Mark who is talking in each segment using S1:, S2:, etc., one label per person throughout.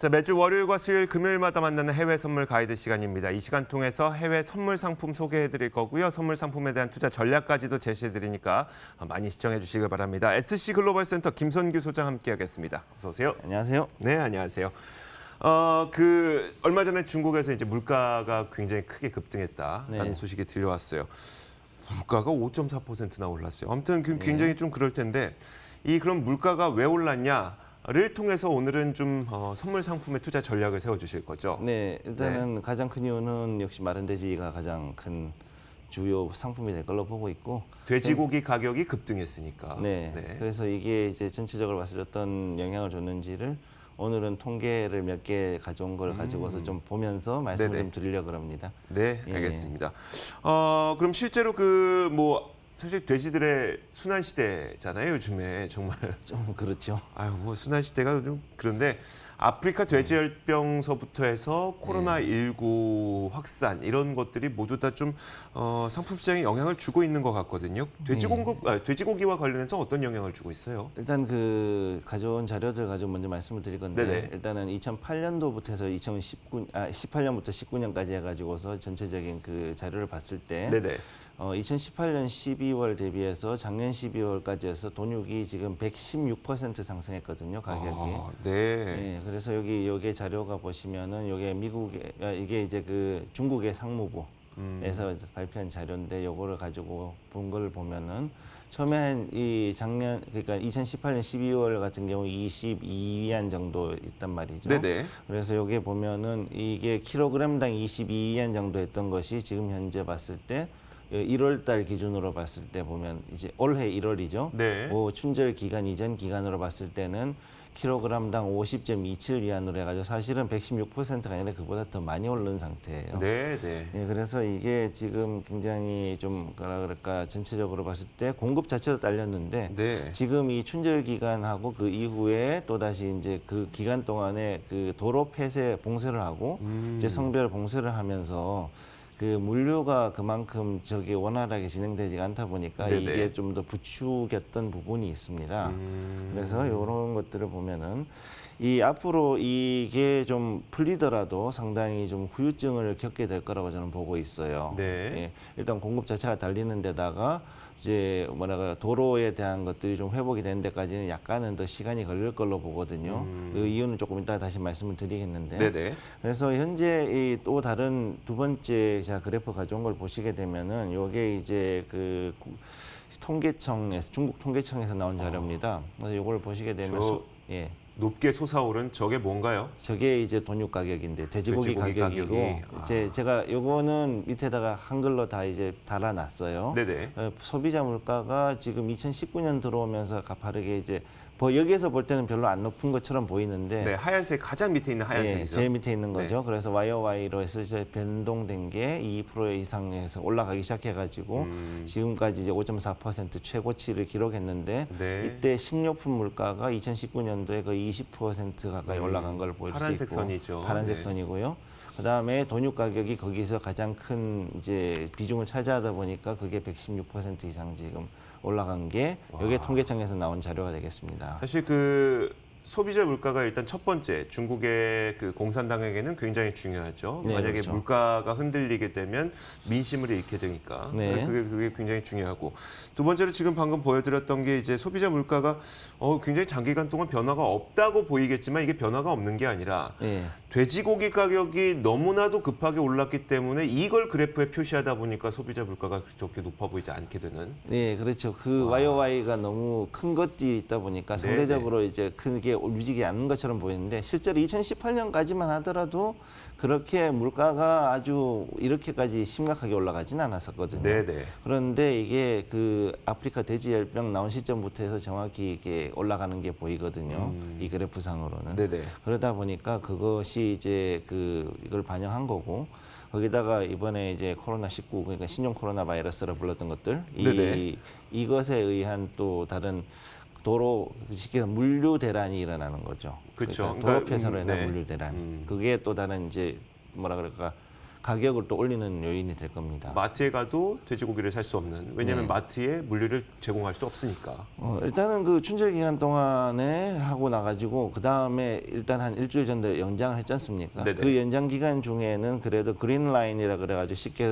S1: 자, 매주 월요일과 수요일, 금요일마다 만나는 해외 선물 가이드 시간입니다. 이 시간 통해서 해외 선물 상품 소개해드릴 거고요. 선물 상품에 대한 투자 전략까지도 제시해드리니까 많이 시청해 주시길 바랍니다. SC 글로벌 센터 김선규 소장 함께하겠습니다. 어서 오세요.
S2: 안녕하세요.
S1: 네, 안녕하세요. 얼마 전에 중국에서 이제 물가가 굉장히 크게 급등했다라는
S2: 네.
S1: 소식이 들려왔어요. 물가가 5.4%나 올랐어요. 아무튼 굉장히 좀 그럴 텐데 그럼 물가가 왜 올랐냐를 통해서 오늘은 좀 선물 상품의 투자 전략을 세워주실 거죠?
S2: 네, 일단은 가장 큰 이유는 역시 마른 돼지가 가장 큰 주요 상품이 될 걸로 보고 있고.
S1: 돼지고기 가격이 급등했으니까.
S2: 네,
S1: 네.
S2: 그래서 이게 이제 전체적으로 봤을 때 어떤 영향을 줬는지를 오늘은 통계를 몇 개 가져온 걸 가지고서 좀 보면서 말씀을
S1: 네네.
S2: 좀 드리려고 합니다.
S1: 네,
S2: 예.
S1: 알겠습니다. 그럼 실제로 사실 돼지들의 순환 시대잖아요, 요즘에 정말.
S2: 좀 그렇죠.
S1: 아유, 뭐 순환 시대가 좀 그런데 아프리카 돼지열병서부터 해서 코로나19 확산 이런 것들이 모두 다 좀 상품 시장에 영향을 주고 있는 것 같거든요. 돼지고기와 관련해서 어떤 영향을 주고 있어요?
S2: 일단 그 가져온 자료들 가지고 먼저 말씀을 드릴 건데
S1: 네네.
S2: 일단은 2008년도부터 해서 18년부터 19년까지 해가지고서 전체적인 그 자료를 봤을 때
S1: 네네.
S2: 2018년 12월 대비해서 작년 12월까지 해서 돈육이 지금 116% 상승했거든요, 가격이.
S1: 네.
S2: 네, 그래서 여기 자료가 보시면은 이게 이제 그 중국의 상무부에서 발표한 자료인데 요거를 가지고 본 걸 보면은 처음에 그러니까 2018년 12월 같은 경우 22위안 정도 있단 말이죠.
S1: 네네.
S2: 그래서 여기 보면은 이게 킬로그램당 22위안 정도 했던 것이 지금 현재 봤을 때 1월 달 기준으로 봤을 때 보면 이제 올해 1월이죠.
S1: 네.
S2: 춘절 기간 이전 기간으로 봤을 때는 킬로그램당 50.27위안으로 해가지고 사실은 116%가 아니라 그보다 더 많이 오른 상태예요.
S1: 네, 네.
S2: 예, 그래서 이게 지금 굉장히 좀 뭐라 그럴까 전체적으로 봤을 때 공급 자체도 딸렸는데
S1: 네.
S2: 지금 이 춘절 기간하고 그 이후에 또 다시 이제 그 기간 동안에 그 도로 폐쇄 봉쇄를 하고 이제 성별 봉쇄를 하면서 그 물류가 그만큼 원활하게 진행되지 않다 보니까
S1: 네네.
S2: 이게 좀 더 부추겼던 부분이 있습니다. 그래서 이런 것들을 보면은 앞으로 이게 좀 풀리더라도 상당히 좀 후유증을 겪게 될 거라고 저는 보고 있어요.
S1: 네.
S2: 예, 일단 공급 자체가 달리는 데다가 이제 도로에 대한 것들이 좀 회복이 되는 데까지는 약간은 더 시간이 걸릴 걸로 보거든요. 그 이유는 조금 이따 다시 말씀을 드리겠는데.
S1: 네네.
S2: 그래서 현재 또 다른 두 번째 제가 그래프 가져온 걸 보시게 되면은 요게 이제 그 중국 통계청에서 나온 자료입니다. 그래서 요걸 보시게 되면 예.
S1: 높게 솟아오른 저게 뭔가요?
S2: 저게 이제 돈육 가격인데 돼지고기 가격이고 제가 요거는 밑에다가 한글로 다 이제 달아놨어요.
S1: 네네.
S2: 소비자 물가가 지금 2019년 들어오면서 가파르게 이제 여기에서 볼 때는 별로 안 높은 것처럼 보이는데
S1: 네, 하얀색 가장 밑에 있는 하얀색이죠.
S2: 예, 제일 밑에 있는 거죠.
S1: 네.
S2: 그래서 YOY로 해서 이제 변동된 게 2% 이상에서 올라가기 시작해가지고 지금까지 이제 5.4% 최고치를 기록했는데
S1: 네.
S2: 이때 식료품 물가가 2019년도에 거의 20% 가까이 올라간 걸 볼 수 있고
S1: 파란색 선이죠.
S2: 파란색
S1: 네.
S2: 선이고요. 그다음에 돈육 가격이 거기서 가장 큰 이제 비중을 차지하다 보니까 그게 116% 이상 지금 올라간 게 여기 통계청에서 나온 자료가 되겠습니다.
S1: 사실 그 소비자 물가가 일단 첫 번째 중국의 그 공산당에게는 굉장히 중요하죠.
S2: 네,
S1: 만약에
S2: 그렇죠.
S1: 물가가 흔들리게 되면 민심을 잃게 되니까
S2: 네.
S1: 그게 굉장히 중요하고 두 번째로 지금 방금 보여드렸던 게 이제 소비자 물가가 굉장히 장기간 동안 변화가 없다고 보이겠지만 이게 변화가 없는 게 아니라
S2: 예.
S1: 돼지고기 가격이 너무나도 급하게 올랐기 때문에 이걸 그래프에 표시하다 보니까 소비자 물가가 그렇게 높아 보이지 않게 되는.
S2: 네, 그렇죠. 그 YOY가 너무 큰 것들이 있다 보니까 상대적으로 이제 크게 움직이지 않는 것처럼 보이는데 실제로 2018년까지만 하더라도 그렇게 물가가 아주 이렇게까지 심각하게 올라가진 않았었거든요.
S1: 네네.
S2: 그런데 이게 그 아프리카 돼지열병 나온 시점부터 해서 정확히 이게 올라가는 게 보이거든요. 이 그래프상으로는.
S1: 네네.
S2: 그러다 보니까 그것이 이제 이걸 반영한 거고 거기다가 이번에 이제 코로나19 그러니까 신종 코로나 바이러스라 불렀던 것들
S1: 네네.
S2: 이것에 의한 또 다른 도로 쉽게 물류 대란이 일어나는 거죠.
S1: 그렇죠.
S2: 그러니까 도로 폐쇄로 인한
S1: 네.
S2: 물류 대란. 그게 또 다른 이제 뭐라 그럴까 가격을 또 올리는 요인이 될 겁니다.
S1: 마트에 가도 돼지고기를 살 수 없는, 왜냐하면
S2: 네.
S1: 마트에 물류를 제공할 수 없으니까.
S2: 일단은 그 춘절 기간 동안에 하고 나가지고 그 다음에 일단 한 일주일 정도 연장을 했지 않습니까?
S1: 네네.
S2: 그 연장 기간 중에는 그래도 그린 라인이라 그래가지고 쉽게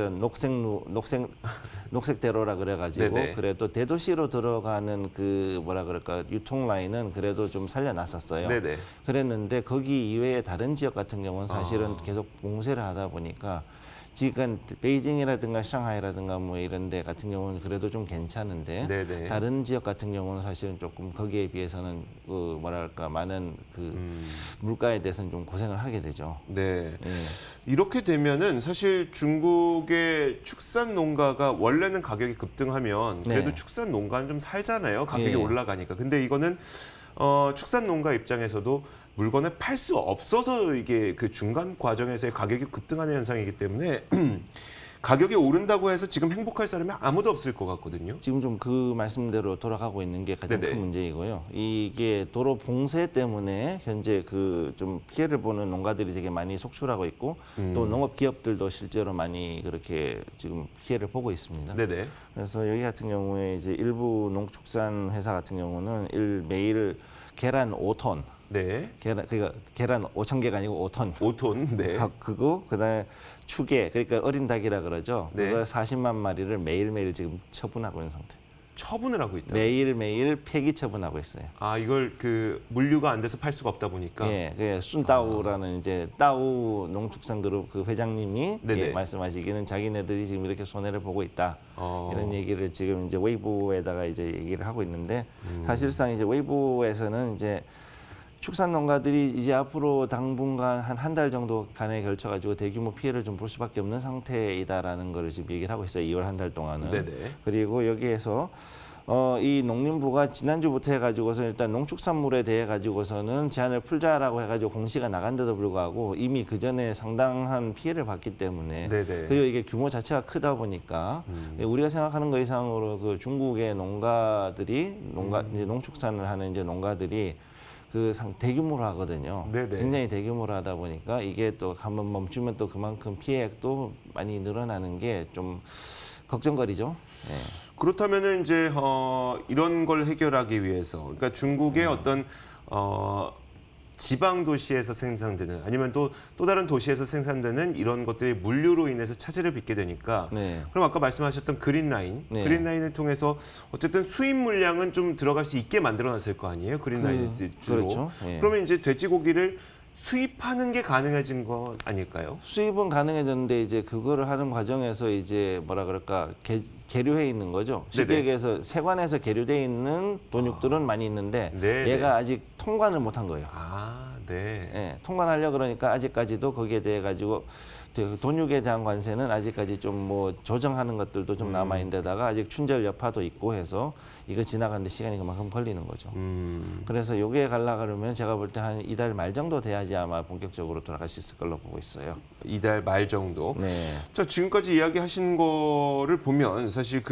S2: 녹색대로라 그래가지고
S1: 네네.
S2: 그래도 대도시로 들어가는 그 뭐라 그럴까 유통 라인은 그래도 좀 살려놨었어요.
S1: 네네.
S2: 그랬는데 거기 이외에 다른 지역 같은 경우는 사실은
S1: 아.
S2: 계속 봉쇄를 하다 보니까 지금 베이징이라든가 샹하이라든가 뭐 이런 데 같은 경우는 그래도 좀 괜찮은데
S1: 네네.
S2: 다른 지역 같은 경우는 사실은 조금 거기에 비해서는 그 뭐랄까 많은 그 물가에 대해서는 좀 고생을 하게 되죠.
S1: 네.
S2: 예.
S1: 이렇게 되면은 사실 중국의 축산 농가가 원래는 가격이 급등하면 그래도
S2: 네.
S1: 축산 농가는 좀 살잖아요. 가격이
S2: 예.
S1: 올라가니까. 근데 이거는 축산 농가 입장에서도 물건을 팔 수 없어서 이게 그 중간 과정에서의 가격이 급등하는 현상이기 때문에 가격이 오른다고 해서 지금 행복할 사람이 아무도 없을 것 같거든요.
S2: 지금 좀 그 말씀대로 돌아가고 있는 게 가장
S1: 네네.
S2: 큰 문제이고요. 이게 도로 봉쇄 때문에 현재 그 좀 피해를 보는 농가들이 되게 많이 속출하고 있고 또 농업 기업들도 실제로 많이 그렇게 지금 피해를 보고 있습니다.
S1: 네네.
S2: 그래서 여기 같은 경우에 이제 일부 농축산 회사 같은 경우는 매일 계란 5톤,
S1: 네.
S2: 그러니까 계란 5,000개가 아니고 5톤.
S1: 5톤. 네.
S2: 그거 그다음에 추게 그러니까 어린 닭이라 그러죠.
S1: 네.
S2: 그거 40만 마리를 매일매일 지금 처분하고 있는 상태.
S1: 처분을 하고 있다.
S2: 매일매일 폐기 처분하고 있어요.
S1: 아, 이걸 그 물류가 안 돼서 팔 수가 없다 보니까.
S2: 예, 그 순따우라는 이제 따우 농축산그룹 그 회장님이
S1: 네네.
S2: 예, 말씀하시기는 자기네들이 지금 이렇게 손해를 보고 있다. 이런 얘기를 지금 이제 웨이보에다가 이제 얘기를 하고 있는데 사실상 이제 웨이보에서는 이제 축산 농가들이 이제 앞으로 당분간 한 달 정도 간에 걸쳐가지고 대규모 피해를 좀 볼 수밖에 없는 상태이다라는 걸 지금 얘기를 하고 있어요. 2월 한 달 동안은.
S1: 네네.
S2: 그리고 여기에서 이 농림부가 지난주부터 해가지고서 일단 농축산물에 대해 가지고서는 제한을 풀자라고 해가지고 공시가 나간데도 불구하고 이미 그 전에 상당한 피해를 봤기 때문에
S1: 네네.
S2: 그리고 이게 규모 자체가 크다 보니까 우리가 생각하는 것 이상으로 그 중국의 농가들이 이제 농축산을 하는 이제 농가들이 그 대규모로 하거든요.
S1: 네네.
S2: 굉장히 대규모로 하다 보니까 이게 또 한번 멈추면 또 그만큼 피해액도 많이 늘어나는 게 좀 걱정거리죠. 네.
S1: 그렇다면은 이제 이런 걸 해결하기 위해서, 그러니까 중국의 어떤 지방 도시에서 생산되는 아니면 또 다른 도시에서 생산되는 이런 것들이 물류로 인해서 차질을 빚게 되니까
S2: 네.
S1: 그럼 아까 말씀하셨던 그린라인,
S2: 네.
S1: 그린라인을 통해서 어쨌든 수입 물량은 좀 들어갈 수 있게 만들어놨을 거 아니에요? 그린라인 주로.
S2: 그렇죠. 예.
S1: 그러면 이제 돼지고기를 수입하는 게 가능해진 거 아닐까요?
S2: 수입은 가능해졌는데 이제 그거를 하는 과정에서 이제 뭐라 그럴까 계류해 있는 거죠. 쉽게
S1: 네네.
S2: 얘기해서 세관에서 계류돼 있는 돈육들은 많이 있는데
S1: 네네.
S2: 얘가 아직 통관을 못한 거예요.
S1: 아, 네.
S2: 예, 통관하려 그러니까 아직까지도 거기에 대해 가지고 돈육에 대한 관세는 아직까지 좀 뭐 조정하는 것들도 좀 남아 있는데다가 아직 춘절 여파도 있고 해서 이거 지나가는데 시간이 그만큼 걸리는 거죠. 그래서 요게 가려 그러면 제가 볼 때 한 이달 말 정도 돼야지 아마 본격적으로 돌아갈 수 있을 걸로 보고 있어요.
S1: 이달 말 정도.
S2: 네.
S1: 자, 지금까지 이야기하신 거를 보면 사실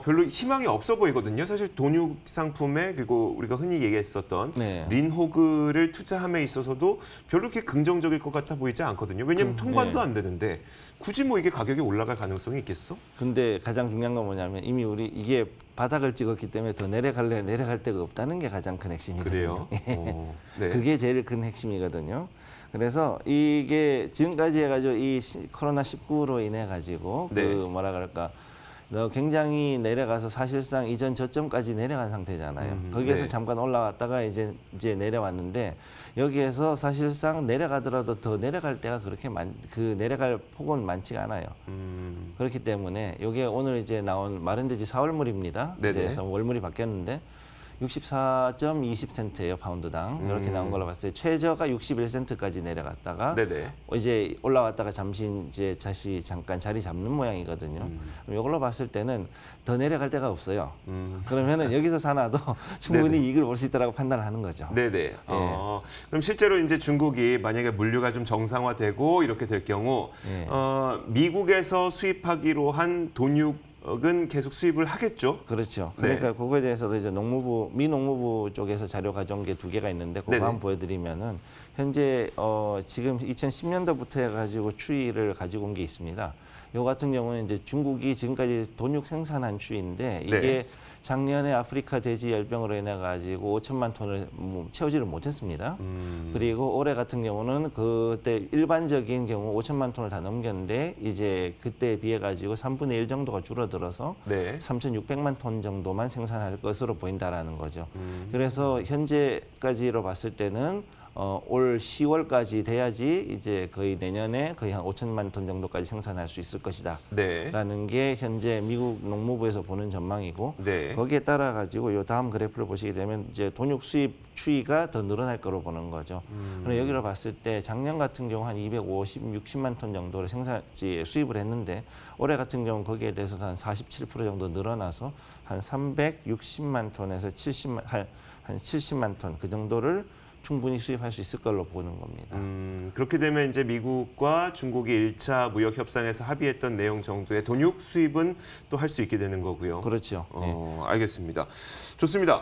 S1: 별로 희망이 없어 보이거든요. 사실 돈육 상품에 그리고 우리가 흔히 얘기했었던
S2: 네.
S1: 린호그를 투자함에 있어서도 별로 그렇게 긍정적일 것 같아 보이지 않거든요. 왜냐하면 통관도
S2: 네.
S1: 안 되는데 굳이 뭐 이게 가격이 올라갈 가능성이 있겠어?
S2: 근데 가장 중요한 건 뭐냐면 이미 우리 이게 바닥을 찍었기 때문에 더 내려갈 데가 없다는 게 가장 큰 핵심이거든요.
S1: 그래요? 네.
S2: 그게 제일 큰 핵심이거든요. 그래서 이게 지금까지 해가지고 이 코로나 19로 인해 가지고
S1: 네.
S2: 그 뭐라 그럴까 굉장히 내려가서 사실상 이전 저점까지 내려간 상태잖아요. 거기에서
S1: 네.
S2: 잠깐 올라왔다가 이제 내려왔는데 여기에서 사실상 내려가더라도 더 내려갈 때가 그렇게 내려갈 폭은 많지가 않아요. 그렇기 때문에 이게 오늘 이제 나온 마른돼지 4월물입니다.
S1: 네네.
S2: 그래서 월물이 바뀌었는데 64.20센트예요, 파운드당. 이렇게 나온 걸로 봤을 때 최저가 61센트까지 내려갔다가
S1: 네네.
S2: 이제 올라왔다가 다시 잠깐 자리 잡는 모양이거든요. 그럼 이걸로 봤을 때는 더 내려갈 데가 없어요. 그러면은 여기서 사놔도 충분히 이익을 볼 수 있다라고 판단을 하는 거죠.
S1: 네네. 그럼 실제로 이제 중국이 만약에 물류가 좀 정상화되고 이렇게 될 경우
S2: 예.
S1: 미국에서 수입하기로 한 돈육 계속 수입을 하겠죠.
S2: 그렇죠.
S1: 네.
S2: 그러니까 그거에 대해서도 이제 미농무부 쪽에서 자료 가져온 게 2개가 있는데 그거
S1: 네네.
S2: 한번 보여드리면은 현재 지금 2010년도부터 해가지고 추이를 가지고 온 게 있습니다. 요 같은 경우는 이제 중국이 지금까지 돈육 생산한 추이인데 이게
S1: 네.
S2: 작년에 아프리카 돼지 열병으로 인해 가지고 5천만 톤을 채우지를 못했습니다. 그리고 올해 같은 경우는 그때 일반적인 경우 5천만 톤을 다 넘겼는데 이제 그때에 비해 가지고 3분의 1 정도가 줄어들어서
S1: 네.
S2: 3,600만 톤 정도만 생산할 것으로 보인다라는 거죠. 그래서 현재까지로 봤을 때는 올 10월까지 돼야지 이제 거의 내년에 거의 한 5천만 톤 정도까지 생산할 수 있을 것이다.
S1: 네.
S2: 라는 게 현재 미국 농무부에서 보는 전망이고
S1: 네.
S2: 거기에 따라 가지고 요 다음 그래프를 보시게 되면 이제 돈육 수입 추이가 더 늘어날 거로 보는 거죠. 그럼 여기로 봤을 때 작년 같은 경우 한 260만 톤 정도를 수입을 했는데 올해 같은 경우 거기에 대해서도 한 47% 정도 늘어나서 한 360만 톤에서 70만 톤 그 정도를 충분히 수입할 수 있을 걸로 보는 겁니다.
S1: 그렇게 되면 이제 미국과 중국이 1차 무역 협상에서 합의했던 내용 정도의 돈육 수입은 또 할 수 있게 되는 거고요.
S2: 그렇죠. 네.
S1: 알겠습니다. 좋습니다.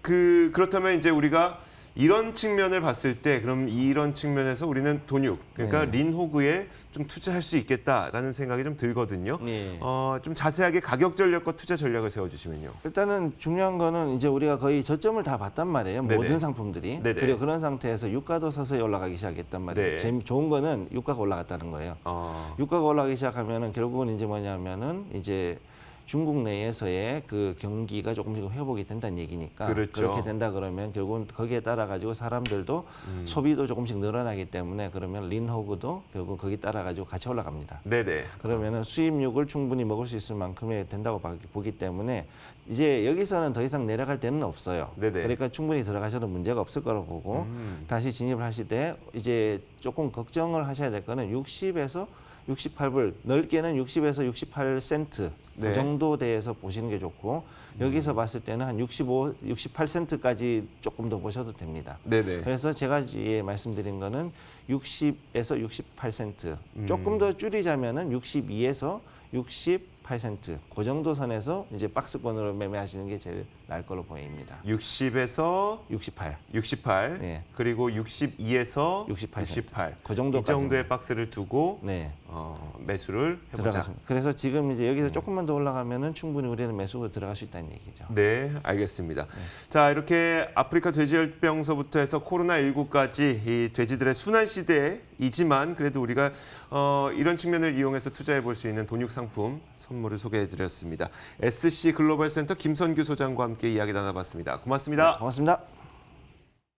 S1: 그렇다면 이제 우리가 이런 측면을 봤을 때 그럼 이런 측면에서 우리는 돈육, 그러니까
S2: 네.
S1: 린호그에 좀 투자할 수 있겠다라는 생각이 좀 들거든요.
S2: 네.
S1: 좀 자세하게 가격 전략과 투자 전략을 세워주시면요.
S2: 일단은 중요한 거는 이제 우리가 거의 저점을 다 봤단 말이에요.
S1: 네네.
S2: 모든 상품들이.
S1: 네네.
S2: 그리고 그런 상태에서 유가도 서서히 올라가기 시작했단 말이에요.
S1: 네.
S2: 좋은 거는 유가가 올라갔다는 거예요. 유가가 올라가기 시작하면은 결국은 이제 뭐냐면은 이제 중국 내에서의 그 경기가 조금씩 회복이 된다는 얘기니까
S1: 그렇죠.
S2: 그렇게 된다 그러면 결국은 거기에 따라 가지고 사람들도 소비도 조금씩 늘어나기 때문에 그러면 린호그도 결국 거기 따라 가지고 같이 올라갑니다.
S1: 네네.
S2: 그러면은 수입육을 충분히 먹을 수 있을 만큼의 된다고 보기 때문에 이제 여기서는 더 이상 내려갈 데는 없어요.
S1: 네네.
S2: 그러니까 충분히 들어가셔도 문제가 없을 거라고 보고 다시 진입을 하실 때 이제 조금 걱정을 하셔야 될 거는 60에서 68불, 넓게는 60에서 68센트
S1: 네.
S2: 그 정도 대에서 보시는 게 좋고 여기서 봤을 때는 한 68센트까지 조금 더 보셔도 됩니다.
S1: 네네.
S2: 그래서 제가 말씀드린 거는 60에서 68센트 조금 더 줄이자면은 62에서 68센트 그 정도 선에서 이제 박스권으로 매매하시는 게 제일 나을 걸로 보입니다.
S1: 60에서
S2: 68.
S1: 68,
S2: 네.
S1: 그리고 62에서
S2: 68 센트.
S1: 68.
S2: 그
S1: 이
S2: 정도까지만.
S1: 정도의 박스를 두고
S2: 네.
S1: 매수를 해보자.
S2: 들어가십니다. 그래서 지금 이제 여기서 조금만 더 올라가면은 충분히 우리는 매수로 들어갈 수 있다는 얘기죠.
S1: 네, 알겠습니다. 자, 이렇게 아프리카 돼지열병서부터 해서 코로나19까지 이 돼지들의 순환 시대이지만 그래도 우리가 이런 측면을 이용해서 투자해 볼 수 있는 돈육 상품 선물을 소개해 드렸습니다. SC 글로벌 센터 김선규 소장과 함께 이야기 나눠봤습니다. 고맙습니다.
S2: 고맙습니다.